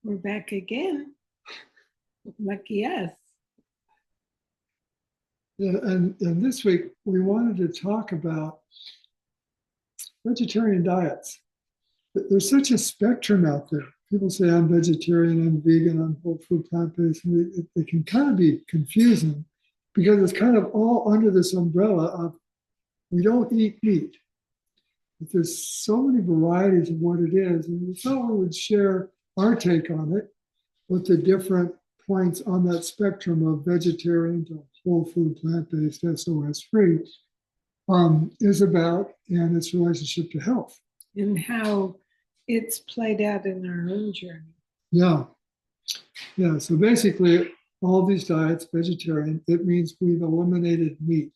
We're back again. Lucky us. Yeah, and this week we wanted to talk about vegetarian diets. There's such a spectrum out there. People say I'm vegetarian, I'm vegan, I'm whole food plant-based, and it can kind of be confusing because it's kind of all under this umbrella of we don't eat meat. But there's so many varieties of what it is, and we thought we would share our take on it, what the different points on that spectrum of vegetarian to whole food, plant-based, SOS free is about and its relationship to health. And how it's played out in our own journey. Yeah. Yeah. So basically, all these diets, vegetarian, it means we've eliminated meat.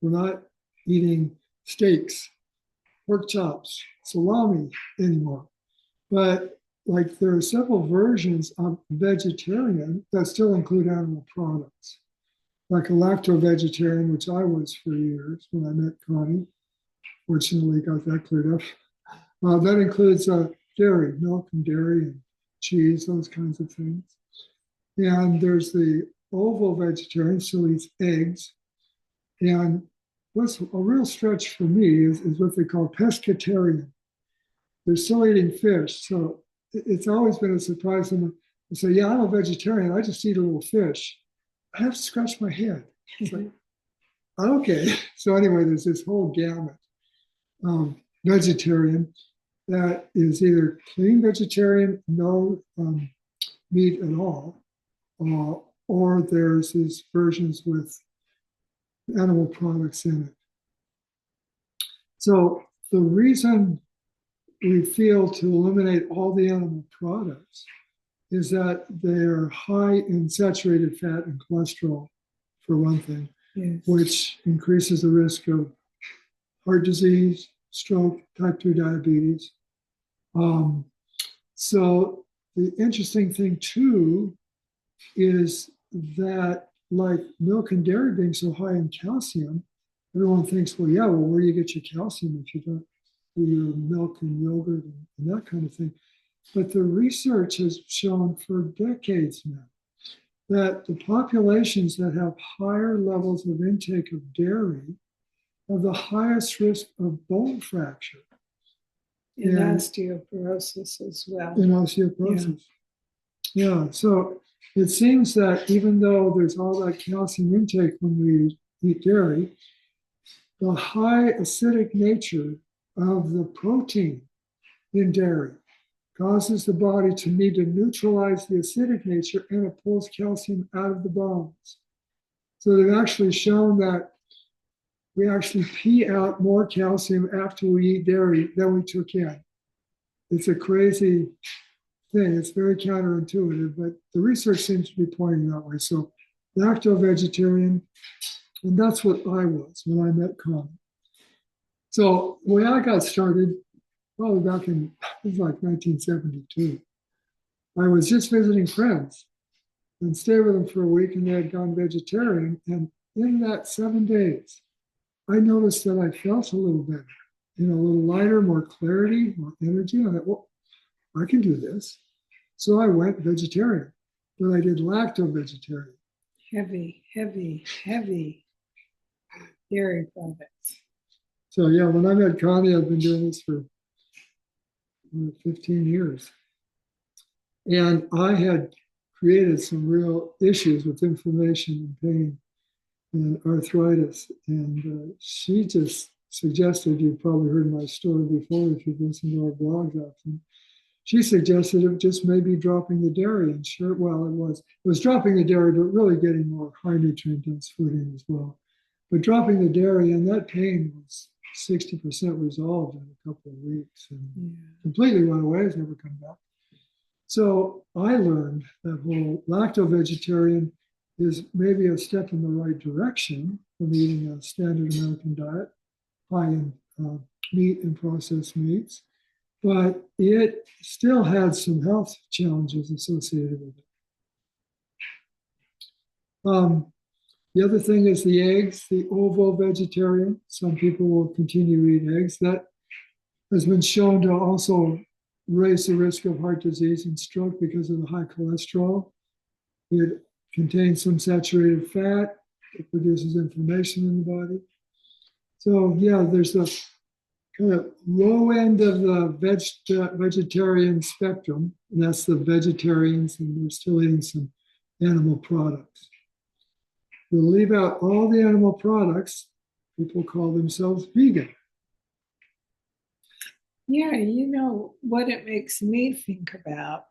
We're not eating steaks, pork chops, salami anymore. But like there are several versions of vegetarian that still include animal products. Like a lacto-vegetarian, which I was for years when I met Connie. Fortunately, got that cleared up. That includes dairy, milk and dairy and cheese, those kinds of things. And there's the ovo-vegetarian, still eats eggs. And what's a real stretch for me is what they call pescatarian. They're still eating fish. So it's always been a surprise to me. They say, yeah, I'm a vegetarian. I just eat a little fish. I have to scratch my head. It's like, okay. So anyway, there's this whole gamut. Vegetarian that is either clean vegetarian, no meat at all, or there's these versions with animal products in it. So the reason we feel to eliminate all the animal products is that they're high in saturated fat and cholesterol, for one thing, yes, which increases the risk of heart disease, stroke, type 2 diabetes. So the interesting thing too is that like milk and dairy being so high in calcium, everyone thinks, well, yeah, well, where do you get your calcium if you don't do your milk and yogurt and that kind of thing? But the research has shown for decades now that the populations that have higher levels of intake of dairy have the highest risk of bone fracture. And osteoporosis as well. In osteoporosis. Yeah. So it seems that even though there's all that calcium intake when we eat dairy, the high acidic nature of the protein in dairy causes the body to need to neutralize the acidic nature, and it pulls calcium out of the bones. So they've actually shown that we actually pee out more calcium after we eat dairy than we took in. It's a crazy thing. It's very counterintuitive, but the research seems to be pointing that way. So lacto-vegetarian, and that's what I was when I met Connie. So the way I got started, probably back in, it was like 1972. I was just visiting friends and stayed with them for a week, and they had gone vegetarian. And in that 7 days, I noticed that I felt a little better, a little lighter, more clarity, more energy. I thought, well, I can do this. So I went vegetarian, but I did lacto-vegetarian. Heavy dairy products. So yeah, when I met Connie, I've been doing this for 15 years. And I had created some real issues with inflammation and pain and arthritis. And she just suggested, you've probably heard my story before if you've listened to our blogs often. She suggested of just maybe dropping the dairy. And sure, well, it was dropping the dairy, but really getting more high nutrient dense food in as well. But dropping the dairy, and that pain was 60% resolved in a couple of weeks and completely went away, has never come back. So I learned that whole lacto-vegetarian is maybe a step in the right direction from eating a standard American diet, high in meat and processed meats, but it still had some health challenges associated with it. The other thing is the eggs, the ovo-vegetarian. Some people will continue to eat eggs. That has been shown to also raise the risk of heart disease and stroke because of the high cholesterol. It contains some saturated fat. It produces inflammation in the body. So yeah, there's a kind of low end of the vegetarian spectrum, and that's the vegetarians, and they're still eating some animal products. We'll leave out all the animal products. People call themselves vegan. Yeah, you know, what it makes me think about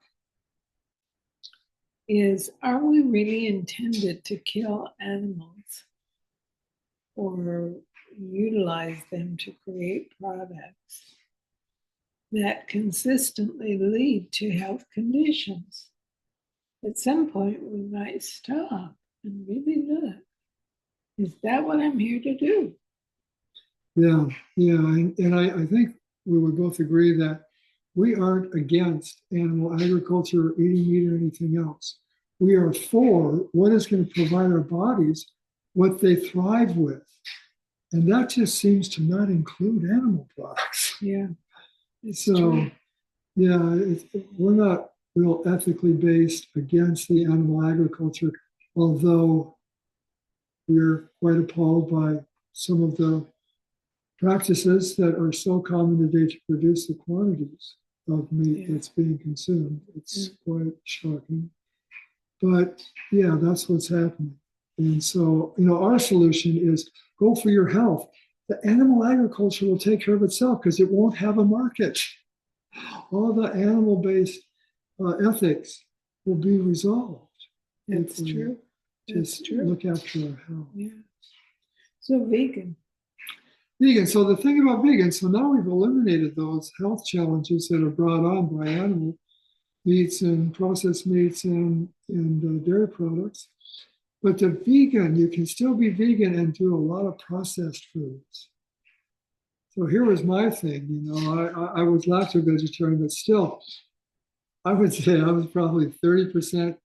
is, are we really intended to kill animals or utilize them to create products that consistently lead to health conditions? At some point, we might stop and really look. Is that what I'm here to do? Yeah, and I think we would both agree that we aren't against animal agriculture or eating meat or anything else. We are for what is going to provide our bodies what they thrive with. And that just seems to not include animal products. Yeah. So, yeah, we're not real ethically based against the animal agriculture, although we're quite appalled by some of the practices that are so common today to produce the quantities of meat that's being consumed. It's quite shocking. But yeah, that's what's happening. And so, our solution is go for your health. The animal agriculture will take care of itself because it won't have a market. All the animal-based ethics will be resolved. That's true. Just look after our health. Yeah. So vegan. So the thing about vegan, so now we've eliminated those health challenges that are brought on by animal meats and processed meats and dairy products. But the vegan, you can still be vegan and do a lot of processed foods. So here was my thing, I was lacto-vegetarian, but still, I would say I was probably 30%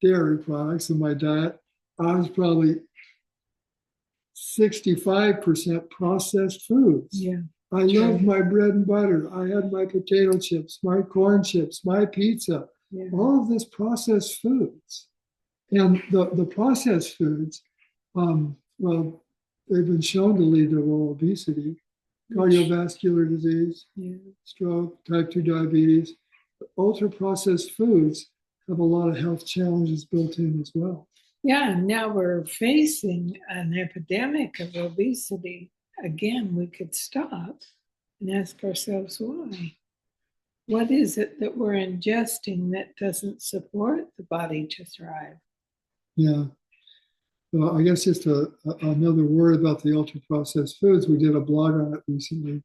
dairy products in my diet. I was probably 65% processed foods. Yeah. I loved my bread and butter. I had my potato chips, my corn chips, my pizza, all of this processed foods. And the processed foods, well, they've been shown to lead to low obesity, cardiovascular disease, stroke, type 2 diabetes. Ultra processed foods have a lot of health challenges built in as well. Yeah, and now we're facing an epidemic of obesity. Again, we could stop and ask ourselves why. What is it that we're ingesting that doesn't support the body to thrive? Yeah. Well, I guess just another word about the ultra processed foods. We did a blog on it recently,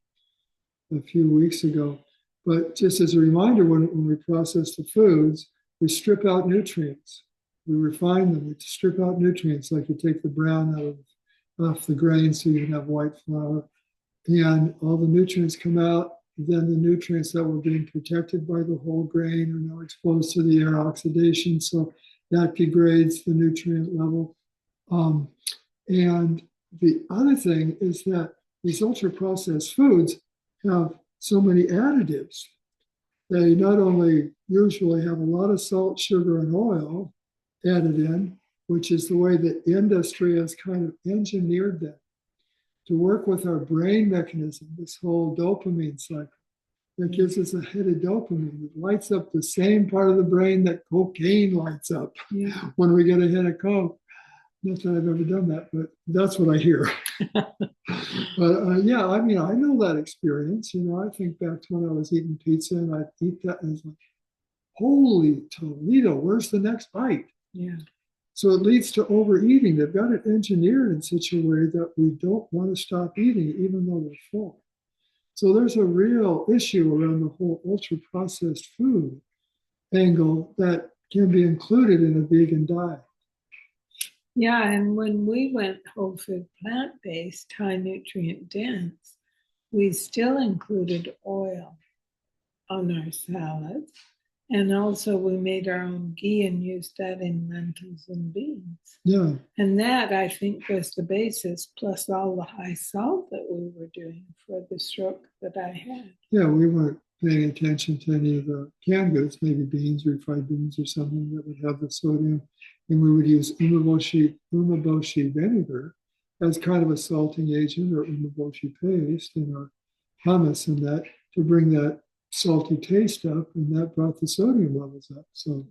a few weeks ago. But just as a reminder, when we process the foods, we strip out nutrients. We refine them. We strip out nutrients, like you take the brown off the grain so you can have white flour. And all the nutrients come out. Then the nutrients that were being protected by the whole grain are now exposed to the air oxidation. So that degrades the nutrient level. And the other thing is that these ultra-processed foods have so many additives. They not only usually have a lot of salt, sugar, and oil added in, which is the way the industry has kind of engineered them to work with our brain mechanism, this whole dopamine cycle that gives us a hit of dopamine. It lights up the same part of the brain that cocaine lights up when we get a hit of coke. Not that I've ever done that, but that's what I hear. But yeah, I mean, I know that experience. I think back to when I was eating pizza and I'd eat that and it's like, holy Toledo, where's the next bite? Yeah. So it leads to overeating. They've got it engineered in such a way that we don't want to stop eating, even though we're full. So there's a real issue around the whole ultra-processed food angle that can be included in a vegan diet. Yeah, and when we went whole food plant-based, high nutrient dense, we still included oil on our salads. And also we made our own ghee and used that in lentils and beans. Yeah. And that, I think, was the basis, plus all the high salt that we were doing for the stroke that I had. Yeah, we weren't paying attention to any of the canned goods, maybe beans, refried beans or something that would have the sodium. And we would use umeboshi vinegar as kind of a salting agent, or umeboshi paste in our hummus, and that to bring that salty taste up, and that brought the sodium levels up. So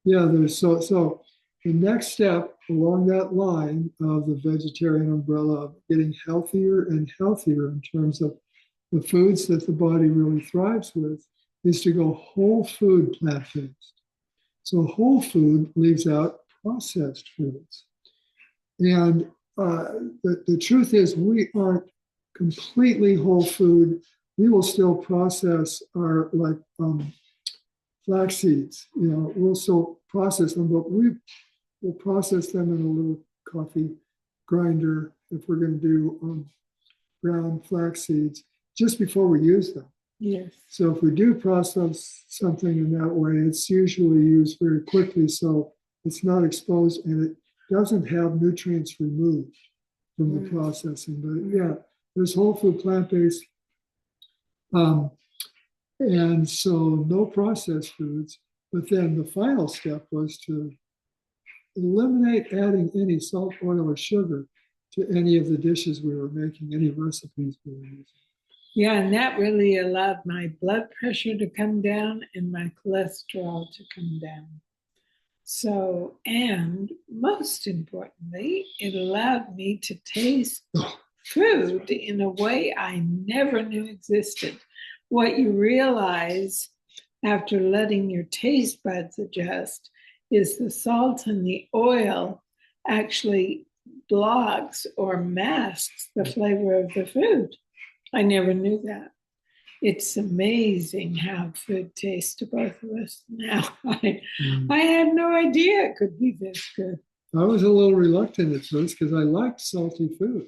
yeah, so the next step along that line of the vegetarian umbrella of getting healthier and healthier in terms of the foods that the body really thrives with is to go whole food plant-based. So whole food leaves out processed foods. And the truth is we aren't completely whole food. We will still process our flax seeds, we'll still process them, but we will process them in a little coffee grinder if we're going to do ground flax seeds just before we use them. Yes. So if we do process something in that way, it's usually used very quickly, so it's not exposed and it doesn't have nutrients removed from the processing. But yeah, there's whole food plant-based. And so no processed foods. But then the final step was to eliminate adding any salt, oil, or sugar to any of the dishes we were making, any recipes we were using. Yeah, and that really allowed my blood pressure to come down and my cholesterol to come down. So, and most importantly, it allowed me to taste food in a way I never knew existed. What you realize after letting your taste buds adjust is the salt and the oil actually blocks or masks the flavor of the food. I never knew that. It's amazing how food tastes to both of us now. I had no idea it could be this good. I was a little reluctant at first because I liked salty food.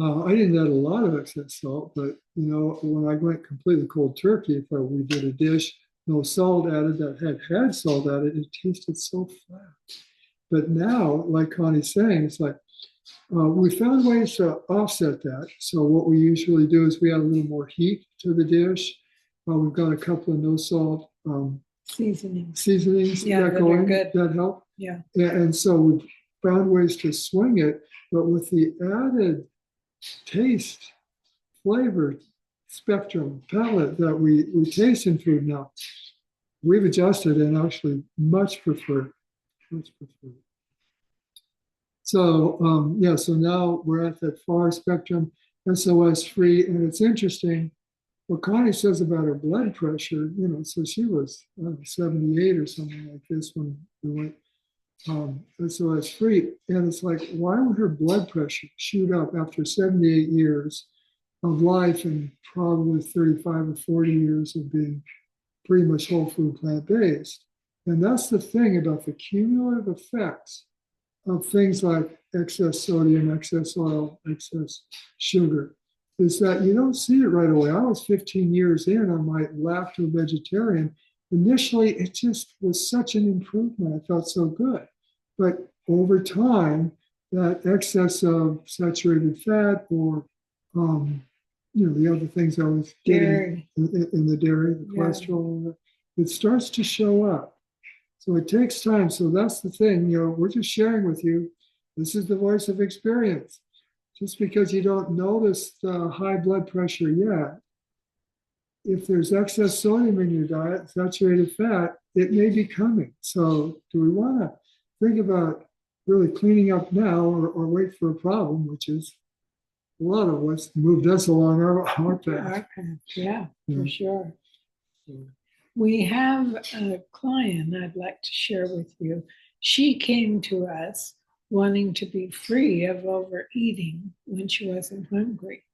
I didn't add a lot of excess salt, but when I went completely cold turkey, if we did a dish, no salt added that had salt added, it tasted so flat. But now, like Connie's saying, it's like we found ways to offset that. So what we usually do is we add a little more heat to the dish. We've got a couple of no salt seasonings that go in that help. Yeah. And so we've found ways to swing it, but with the added taste, flavor, spectrum, palette that we taste in food now, we've adjusted and actually much prefer. So so now we're at that far spectrum, SOS free, and it's interesting what Connie says about her blood pressure. So she was 78 or something like this when we went SOS free, and it's like, why would her blood pressure shoot up after 78 years of life and probably 35 or 40 years of being pretty much whole food plant-based? And that's the thing about the cumulative effects of things like excess sodium, excess oil, excess sugar, is that you don't see it right away. I was 15 years in on my lacto-vegetarian. Initially, it just was such an improvement. I felt so good. But over time, that excess of saturated fat or, the other things I was getting in the dairy, the cholesterol, it starts to show up. So it takes time. So that's the thing, we're just sharing with you. This is the voice of experience. Just because you don't notice the high blood pressure yet, if there's excess sodium in your diet, saturated fat, it may be coming. So do we want to think about really cleaning up now or wait for a problem, which is a lot of what's moved us along our path. Yeah, for sure. We have a client I'd like to share with you. She came to us wanting to be free of overeating when she wasn't hungry,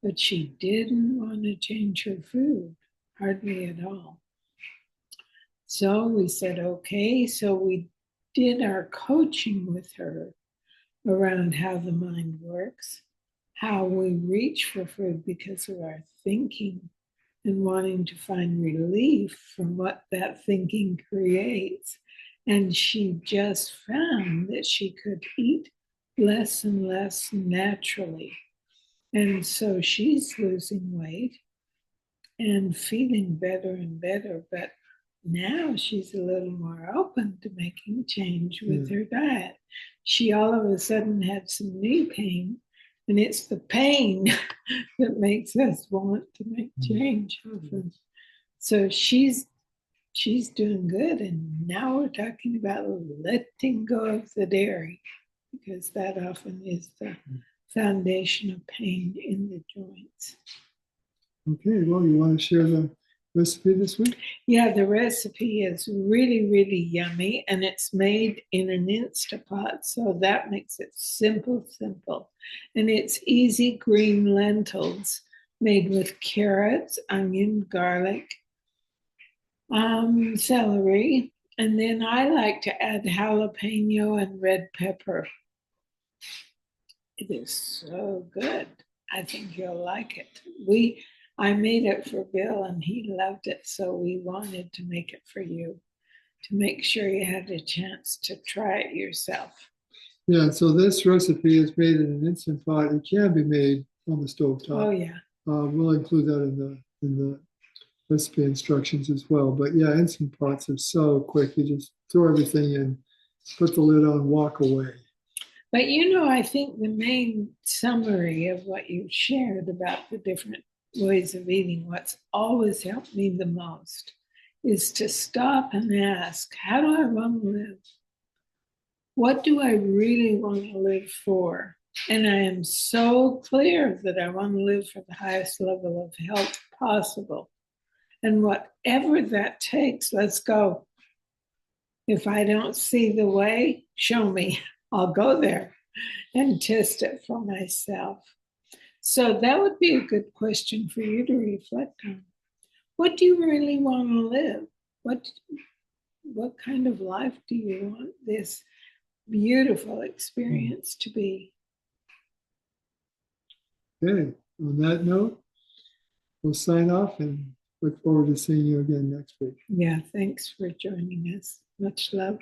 but she didn't want to change her food, hardly at all. So we said, okay. So we did our coaching with her around how the mind works, how we reach for food because of our thinking and wanting to find relief from what that thinking creates. And she just found that she could eat less and less naturally. And so she's losing weight. and feeling better and better. But now she's a little more open to making change with her diet. She all of a sudden had some knee pain, and it's the pain that makes us want to make change often. So she's doing good, and now we're talking about letting go of the dairy, because that often is the foundation of pain in the joints. Okay, well, you want to share the recipe this week? Yeah, the recipe is really, really yummy, and it's made in an Instapot, so that makes it simple. And it's easy green lentils made with carrots, onion, garlic, celery, and then I like to add jalapeno and red pepper. It is so good. I think you'll like it. I made it for Bill and he loved it, so we wanted to make it for you to make sure you had a chance to try it yourself. Yeah, so this recipe is made in an Instant Pot. It can be made on the stove top. Oh yeah. We'll include that in the recipe instructions as well. But yeah, Instant Pots are so quick. You just throw everything in, put the lid on, walk away. But I think the main summary of what you shared about the different ways of eating, what's always helped me the most is to stop and ask, how do I want to live? What do I really want to live for? And I am so clear that I want to live for the highest level of health possible. And whatever that takes, let's go. If I don't see the way, show me. I'll go there and test it for myself. So that would be a good question for you to reflect on. What do you really want to live? What kind of life do you want this beautiful experience to be? Okay, on that note, we'll sign off and look forward to seeing you again next week. Yeah, thanks for joining us. Much love.